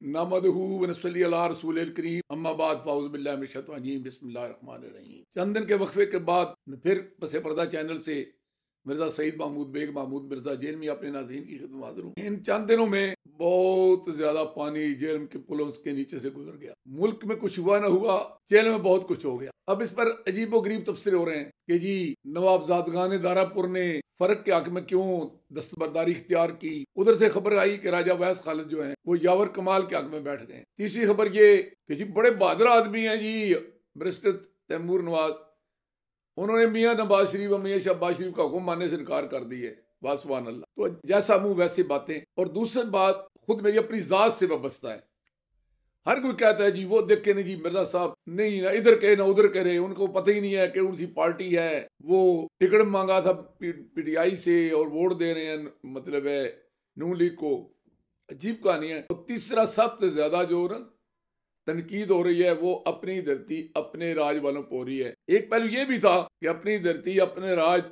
नहमदहू व नसल्ली अला रसूलिल करीम अम्मा बाद फ़ाऊज़ु बिल्लाहि मिनश शैतानिर रजीम बिस्मिल्लाहिर रहमानिर रहीम। चंद दिन के वक्फे के बाद फिर पसे पर्दा चैनल से मिर्ज़ा सईद महमूद बेग महमूद मिर्ज़ा जेल में अपने नाज़रीन की खिदमत हाज़िर हूँ। इन चंद दिनों में बहुत ज़्यादा पानी जेल के पुलों के नीचे से गुजर गया। मुल्क में कुछ हुआ न हुआ, जेल में बहुत कुछ हो गया। अब इस पर अजीबो गरीब तबसरे हो रहे हैं कि जी नवाबजादगान दारापुर ने फर्क के हक में क्यों दस्तबरदारी इख्तियार की। उधर से खबर आई कि राजा वैस खालिद जो हैं वो यावर कमाल के हक में बैठ गए। तीसरी खबर ये कि जी बड़े बहादुर आदमी हैं जी बैरिस्टर तैमूर नवाज, उन्होंने मियाँ नवाज शरीफ और मियाँ शहबाज शरीफ का हुक्म मानने से इनकार कर दिए। वाह सुभान अल्लाह। तो जैसा मुंह वैसी बातें। और दूसरी बात, खुद मेरी अपनी जात से वाबस्ता है। हर कोई कहता है जी वो देखे नहीं जी मिर्जा साहब नहीं ना इधर कहे ना उधर करे, उनको पता ही नहीं है कि उनकी पार्टी है, वो टिकट मांगा था पीटीआई से और वोट दे रहे हैं मतलब है नून लीग को। अजीब कहानी है। और तीसरा सबसे ज्यादा जो ना तनकीद हो रही है वो अपनी धरती अपने राज वालों पर हो रही है। एक पहलू ये भी था कि अपनी धरती अपने राज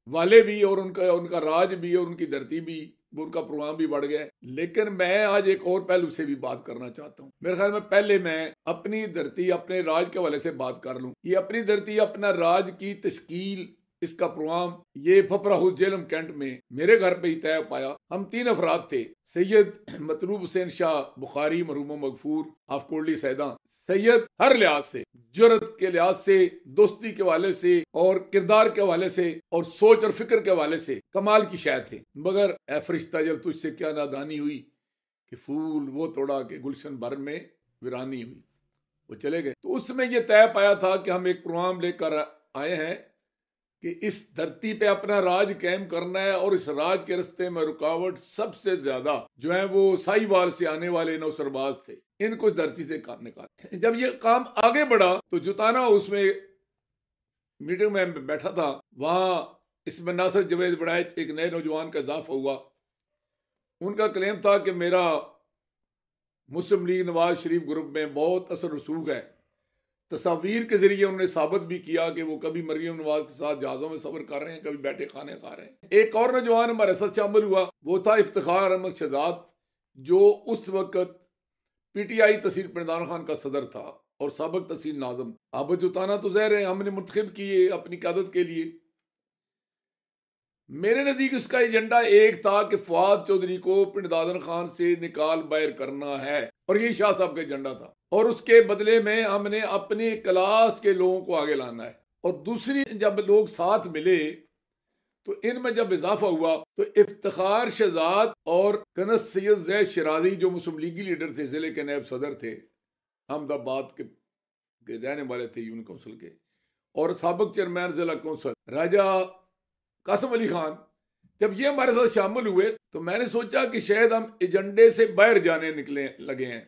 वाले भी और उनका राज भी और उनकी धरती भी, उनका प्रोग्राम भी बढ़ गया। लेकिन मैं आज एक और पहलू से भी बात करना चाहता हूँ। मेरे ख्याल में पहले मैं अपनी धरती अपने राज के हवाले से बात कर लूँ। ये अपनी धरती अपना राज की तश्कील, इसका प्रोग्राम ये फपरा हाउस जेलम कैंट में मेरे घर पे ही तय पाया। हम 3 अफराद थे, सैयद मतलूब हुसैन शाह बुखारी मरहूम मगफूर ऑफ कोटली सैदा। सैयद हर लिहाज से, जुर्रत के लिहाज से, दोस्ती के हवाले से और किरदार के हवाले से और सोच और फिक्र के हवाले से कमाल की शायद थे। मगर ए फरिश्ता जब तुझसे क्या नादानी हुई कि फूल वो तोड़ा के गुलशन भर में वीरानी हुई, वो चले गए। तो उसमें ये तय पाया था कि हम एक प्रोग्राम लेकर आए हैं कि इस धरती पे अपना राज कायम करना है और इस राज के रास्ते में रुकावट सबसे ज्यादा जो है वो साहिवाल से आने वाले नौसरबाज थे, इनको इस धरती से निकाल। जब ये काम आगे बढ़ा तो जुताना उसमें मीटिंग में बैठा था, वहां इसमें नासिर जवेद बड़ाइच एक नए नौजवान का इजाफा हुआ। उनका क्लेम था कि मेरा मुस्लिम लीग नवाज शरीफ ग्रुप में बहुत असर रसूख है। तस्वीर के जरिए उन्होंने साबित भी किया कि वो कभी मरियम नवाज के साथ जहाजों में सफर कर रहे हैं, कभी बैठे खाने खा रहे हैं। एक और नौजवान हमारे साथ शामिल हुआ, वो था इफ्तिखार अहमद शहजाद, जो उस वक्त पीटीआई तहसील पिंडान खान का सदर था और साबिक तहसील नाजम। अब जुताना तो जहर है हमने मुंतखब किए अपनी क़यादत के लिए। मेरे नजदीक उसका एजेंडा एक था कि फवाद चौधरी को पिंडान खान से निकाल बाहर करना है और यही शाह साहब का एजेंडा था। और उसके बदले में हमने अपनी क्लास के लोगों को आगे लाना है। और दूसरी, जब लोग साथ मिले तो इनमें जब इजाफा हुआ तो इफ्तिखार शहजाद और कनस सैयद जैद शराजी जो मुस्लिम लीगी लीडर थे, जिले के नायब सदर थे, अहमदाबाद के रहने वाले थे यूनियन काउंसिल के, और साबिक चेयरमैन जिला काउंसिल राजा कासिम अली खान, जब ये हमारे साथ शामिल हुए तो मैंने सोचा कि शायद हम एजेंडे से बाहर जाने निकले लगे हैं।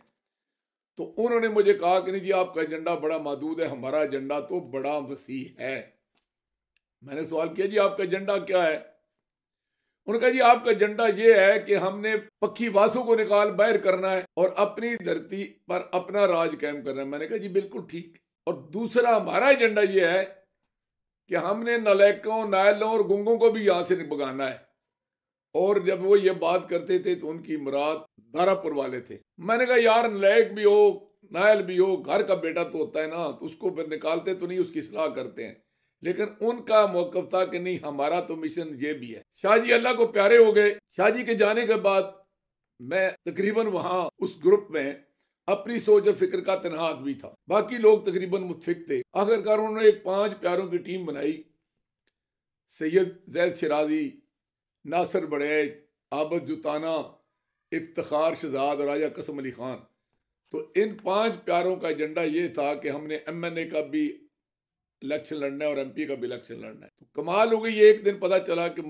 तो उन्होंने मुझे कहा कि नहीं जी आपका एजेंडा बड़ा महदूद है, हमारा एजेंडा तो बड़ा वसीह है। मैंने सवाल किया जी आपका एजेंडा क्या है? उन्होंने कहा जी आपका एजेंडा ये है कि हमने पक्की वासों को निकाल बाहर करना है और अपनी धरती पर अपना राज कायम करना है। मैंने कहा जी बिल्कुल ठीक। और दूसरा हमारा एजेंडा ये है कि हमने नलैकों, नायलों और गुंगों को भी यहां से भगाना है। और जब वो ये बात करते थे तो उनकी मुराद दारापुर वाले थे। मैंने कहा यार नलायक भी हो, नायल भी हो, घर का बेटा तो होता है ना, तो उसको फिर निकालते तो नहीं, उसकी सलाह करते हैं। लेकिन उनका मौकफ था कि नहीं हमारा तो मिशन ये भी है। शाह जी अल्लाह को प्यारे हो गए। शाह जी के जाने के बाद मैं तकरीबन वहां उस ग्रुप में अपनी सोच और फिक्र का तनहा आदमी था, बाकी लोग तकरीबन मुतफिक थे। आखिरकार उन्होंने एक 5 प्यारों की टीम बनाई, सैयद जैद शराजी, नासिर बड़ैच, आबद जुताना, इफ्तिखार शहजाद और राजा कसम अली खान। तो इन 5 प्यारों का एजेंडा ये था कि हमने एमएनए का भी इलेक्शन लड़ना है और एमपी का भी इलेक्शन लड़ना है। तो कमाल हो गई, एक दिन पता चला कि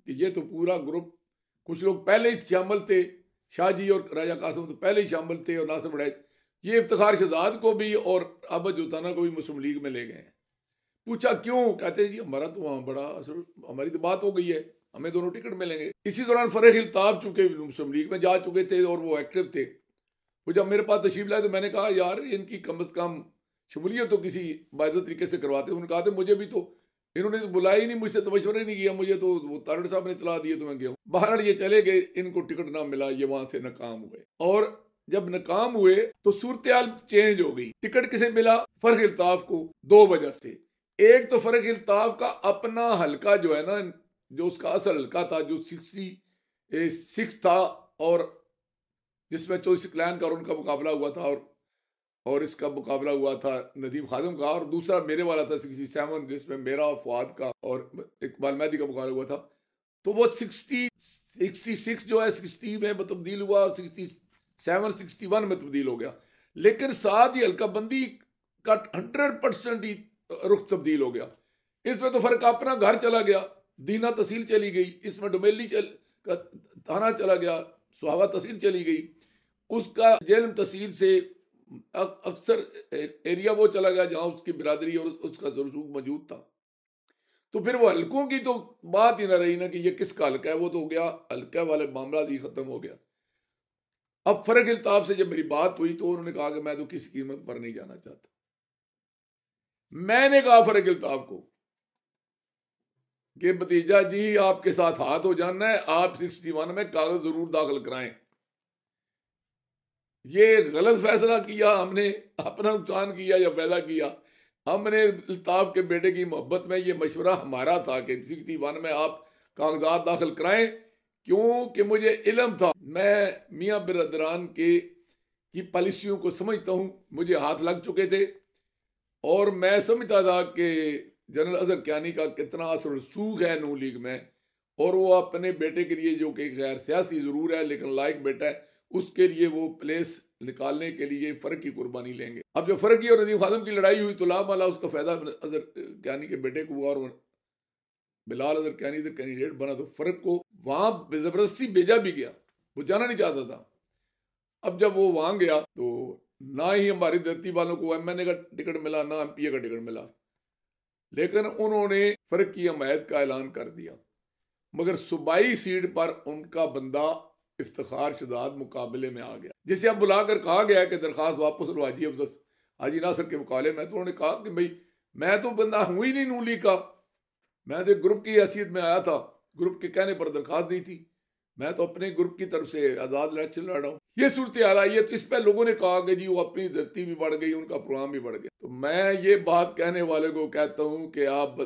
ये तो पूरा ग्रुप, कुछ लोग पहले ही शामिल थे, शाह जी और राजा कासिम तो पहले ही शामिल थे और नासिर बड़ैच, ये इफ्तिखार शहजाद को भी और आबद जुताना को भी मुस्लिम लीग में ले गए हैं। पूछा क्यों? कहते जी हमारा तो वहाँ बड़ा हमारी तो बात हो गई है, हमें दोनों टिकट मिलेंगे। इसी दौरान फरेख इल्ताब चूंकि मुस्लिम लीग में जा चुके थे और वो एक्टिव थे, वो जब मेरे पास तशरीफ लाए तो मैंने कहा यार इनकी कम से कम शमूलियत तो किसी बायज़त तरीके से करवाते। उन्होंने कहा था मुझे भी तो इन्होंने तो बुलाया ही नहीं, मुझसे तो मशवरा ही नहीं किया, मुझे तो वो तारड़ साहब ने इतला दिए तो मैं गया हूँ। बहरहाल ये चले गए, इनको टिकट ना मिला, ये वहां से नाकाम हुए। और जब नाकाम हुए तो सूरत हाल चेंज हो गई। टिकट किसे मिला? फर्क इल्ताफ को, दो वजह से। एक तो फर्क इल्ताफ का अपना हल्का जो है ना, जो उसका असल हल्का था, जो 66 था, और जिसमें चौधरी कल्याण का और उनका मुकाबला हुआ था, और इसका मुकाबला हुआ था नदीम खादिम का, और दूसरा मेरे वाला था 67, जिसमें मेरा और फुआद का और इकबाल मेहदी का मुकाबला हुआ था। तो वो 66 जो है 60 में तब्दील हुआ, 67 61 में तब्दील हो गया। लेकिन साथ ही हल्का बंदी का 100% ही रुख तब्दील हो गया। इसमें तो फर्क अपना घर चला गया, दीना तहसील चली गई, इसमें डुमेली थाना चला गया, सुहावा तहसील चली गई, उसका जेलम तहसील से अक्सर एरिया वो चला गया जहां उसकी बिरादरी और उसका रसूख मौजूद था। तो फिर वो हल्कों की तो बात ही ना रही ना कि ये किसका हल्का है, वो तो हो गया हल्का वाले मामला ही खत्म हो गया। अब फर्क इल्ताफ से जब मेरी बात हुई तो उन्होंने कहा कि मैं तो किसी कीमत पर नहीं जाना चाहता। मैंने कहा फर्क इल्ताफ को कि भतीजा जी आपके साथ हाथ हो जाना है, आप 61 में कागज जरूर दाखिल कराएं। ये गलत फैसला किया हमने, अपना नुकसान किया या फायदा किया? हमने अल्ताफ के बेटे की मोहब्बत में ये मशवरा हमारा था कि 61 में आप कागजात दाखिल कराएं, क्योंकि मुझे इल्म था, मैं मियाँ बिरादरान की पॉलिसियों को समझता हूँ, मुझे हाथ लग चुके थे, और मैं समझता था कि जनरल अजहर कियानी का कितना असर रसूख है नून लीग में, और वो अपने बेटे के लिए, जो कि गैर सियासी ज़रूर है लेकिन लायक बेटा है, उसके लिए वो प्लेस निकालने के लिए फ़र्क की कुर्बानी लेंगे। अब जब फ़र्क की और नदीम खादिम की लड़ाई हुई तो लामाला उसका फ़ायदा अजहर कियानी के बेटे को हुआ, और बिलाल अजहर कियानी से कैंडिडेट बना, तो फ़र्क को वहाँ ज़बरदस्ती भेजा भी गया, वो जाना नहीं चाहता था। अब जब वो वहाँ गया तो ना ही हमारी धरती वालों को MNA का टिकट मिला, ना MPA का टिकट मिला, लेकिन उन्होंने फ़र्क की हमायत का ऐलान कर दिया। मगर सूबाई सीट पर उनका बंदा इफ्तिखार शहजाद मुकाबले में आ गया, जिसे अब बुलाकर कहा गया कि दरख्वास्त वापस लो हाजी नासिर के मुकाबले में। तो उन्होंने कहा कि भाई मैं तो बंदा हूँ ही नहीं नून लीग का, मैं तो ग्रुप की हैसियत में आया था, ग्रुप के कहने पर दरख्वास्त दी थी, मैं तो अपने ग्रुप की तरफ से आज़ाद इलेक्शन लड़ रहा हूँ। ये सूरत हाल आई है। तो इस पर लोगों ने कहा कि जी वो अपनी धरती भी बढ़ गई, उनका प्रोग्राम भी बढ़ गया। तो मैं ये बात कहने वाले को कहता हूँ कि आप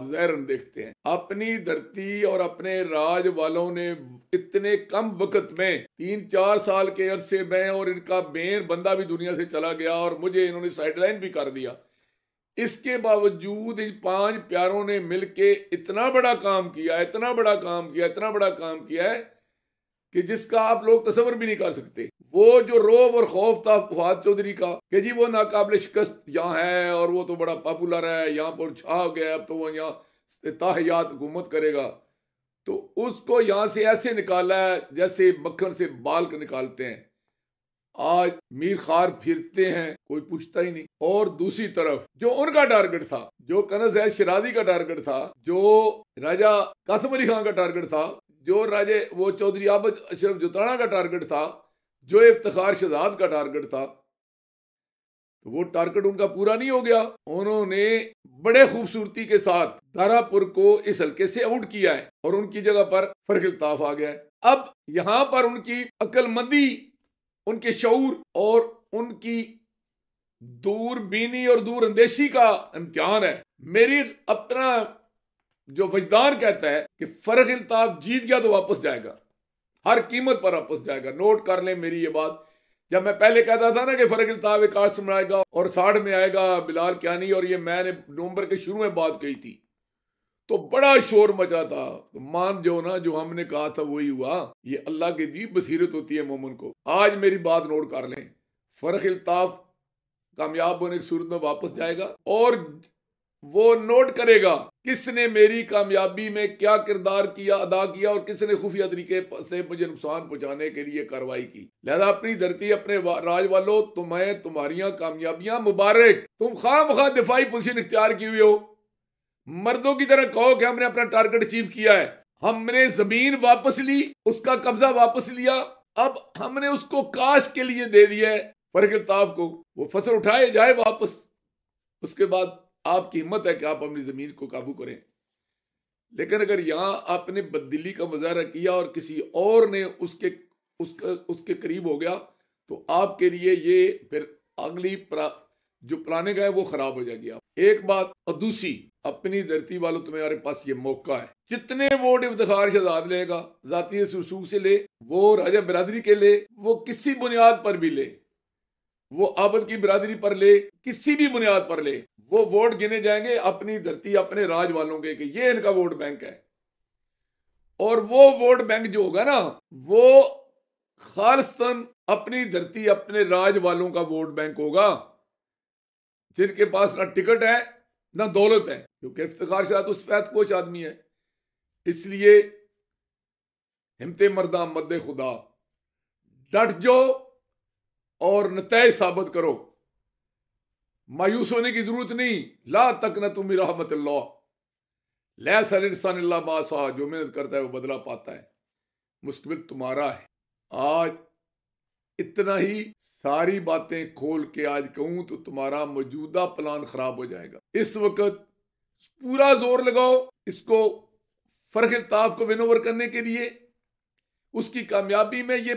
ज़हरन देखते हैं, अपनी धरती और अपने राज वालों ने इतने कम वक्त में 3-4 साल के अरसे में, और इनका मेन बंदा भी दुनिया से चला गया और मुझे इन्होंने साइडलाइन भी कर दिया, इसके बावजूद इन 5 प्यारों ने मिलके इतना बड़ा काम किया, इतना बड़ा काम किया, इतना बड़ा काम किया है कि जिसका आप लोग तस्वर भी नहीं कर सकते। वो जो रोब और खौफ था फुआद चौधरी का कि जी वो नाकाबिल शिकस्त यहाँ है और वो तो बड़ा पॉपुलर है, यहाँ पर छा गया, अब तो वो यहाँ ताहयात हुकूमत करेगा, तो उसको यहाँ से ऐसे निकाला है जैसे मक्खन से बाल के निकालते हैं। आज मीर खार फिरते हैं, कोई पूछता ही नहीं। और दूसरी तरफ जो उनका टारगेट था, जो कनज़ शिराजी का टारगेट था, जो राजा कासिम अली खान का टारगेट था, जो राजे वो चौधरी आबद अशरफ जुताना का टारगेट था, जो इफ्तिखार शहजाद का टारगेट था, तो वो टारगेट उनका पूरा नहीं हो गया। उन्होंने बड़े खूबसूरती के साथ दारापुर को इस हल्के से आउट किया है और उनकी जगह पर फर्क इल्ताफ आ गया है। अब यहां पर उनकी अक्लमंदी, उनके शऊर और उनकी दूरबीनी और दूरअंदेशी का इम्तिहान है। मेरी अपना जो वजदान कहता है कि फर्क इल्ताफ जीत गया तो वापस जाएगा, हर कीमत पर वापस जाएगा। नोट कर लें मेरी ये बात। जब मैं पहले कहता था ना कि फर्क इल्ताफ 61 में आएगा और 60 में आएगा बिलाल कियानी, और ये मैंने नवंबर के शुरू में बात कही थी, तो बड़ा शोर मचा था। तो मान जो ना, जो हमने कहा था वही हुआ। ये अल्लाह की दी बसीरत होती है मोमिन को। आज मेरी बात नोट कर लें, फर्क इल्ताफ कामयाब होने की सूरत में वापस जाएगा और वो नोट करेगा किसने मेरी कामयाबी में क्या किरदार किया, अदा किया, और किसने खुफिया तरीके से मुझे नुकसान पहुंचाने के लिए कार्रवाई की। लिहाजा अपनी धरती, अपने राज वालों, तुम्हें तुम्हारियां कामयाबियां मुबारक। तुम खामखा दिफाई पोजीशन इख्तियार की हुई हो, मर्दों की तरह कहो कि हमने अपना टारगेट अचीव किया है, हमने जमीन वापस ली, उसका कब्जा वापस लिया, अब हमने उसको काश के लिए दे दिया है फर्क इल्ताफ को, वो फसल उठाए जाए वापस। उसके बाद आपकी हिम्मत है कि आप अपनी जमीन को काबू करें। लेकिन अगर यहां आपने बददिली का मुजाहरा किया और किसी और ने उसके करीब हो गया, तो आपके लिए ये फिर अगली जो प्लानिंग है वो खराब हो जाएगी। एक बात। और दूसरी, अपनी धरती वालों, तुम्हारे पास ये मौका है, जितने वोट इफ्तिखार शहजाद लेगा, जाती रसूख से ले, वो राजा बिरादरी के ले, वो किसी बुनियाद पर भी ले, वो आबद की बिरादरी पर ले, किसी भी बुनियाद पर ले, वो वोट गिने जाएंगे अपनी धरती अपने राज वालों के, कि ये इनका वोट बैंक है। और वो वोट बैंक जो होगा ना, वो खालिस्तन अपनी धरती अपने राज वालों का वोट बैंक होगा, जिनके पास ना टिकट है ना दौलत है, क्योंकि इफ्तिखार शाह तो सफेद पोश आदमी है। इसलिए हिम्मते मर्दा मद्दे खुदा, डट जाओ और नतैज साबित करो। मायूस होने की जरूरत नहीं। ला तक न तुम रहमतुल्लाह, लैसल इंसान इल्ला मा सा, जो मेहनत करता है वो बदला पाता है। मुश्किल तुम्हारा है। आज इतना ही, सारी बातें खोल के आज कहूं तो तुम्हारा मौजूदा प्लान खराब हो जाएगा। इस वक्त पूरा जोर लगाओ इसको फर्क इल्ताफ को विनोवर करने के लिए। उसकी कामयाबी में ये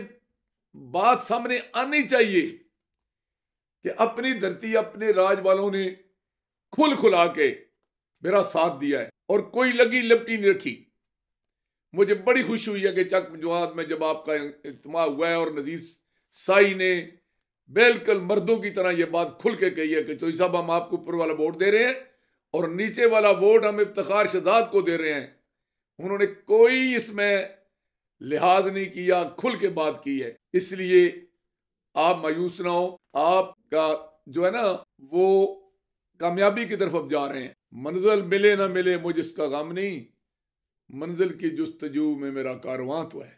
बात सामने आनी चाहिए कि अपनी धरती अपने राज वालों ने खुल खुला के मेरा साथ दिया है और कोई लगी लिपटी नहीं रखी। मुझे बड़ी खुशी हुई है कि चक जवाद में जब आपका इज्तिमा हुआ है और नजीर साई ने बिल्कुल मर्दों की तरह यह बात खुल के कही है कि चौधरी साहब हम आपको ऊपर वाला वोट दे रहे हैं और नीचे वाला वोट हम इफ्तिखार शहजाद को दे रहे हैं। उन्होंने कोई इसमें लिहाज नहीं किया, खुल के बात की है। इसलिए आप मायूस ना हो। आपका जो है ना वो कामयाबी की तरफ अब जा रहे हैं। मंजिल मिले ना मिले मुझे इसका गम नहीं, मंजिल की जुस्तजू में मेरा कारवां तो है।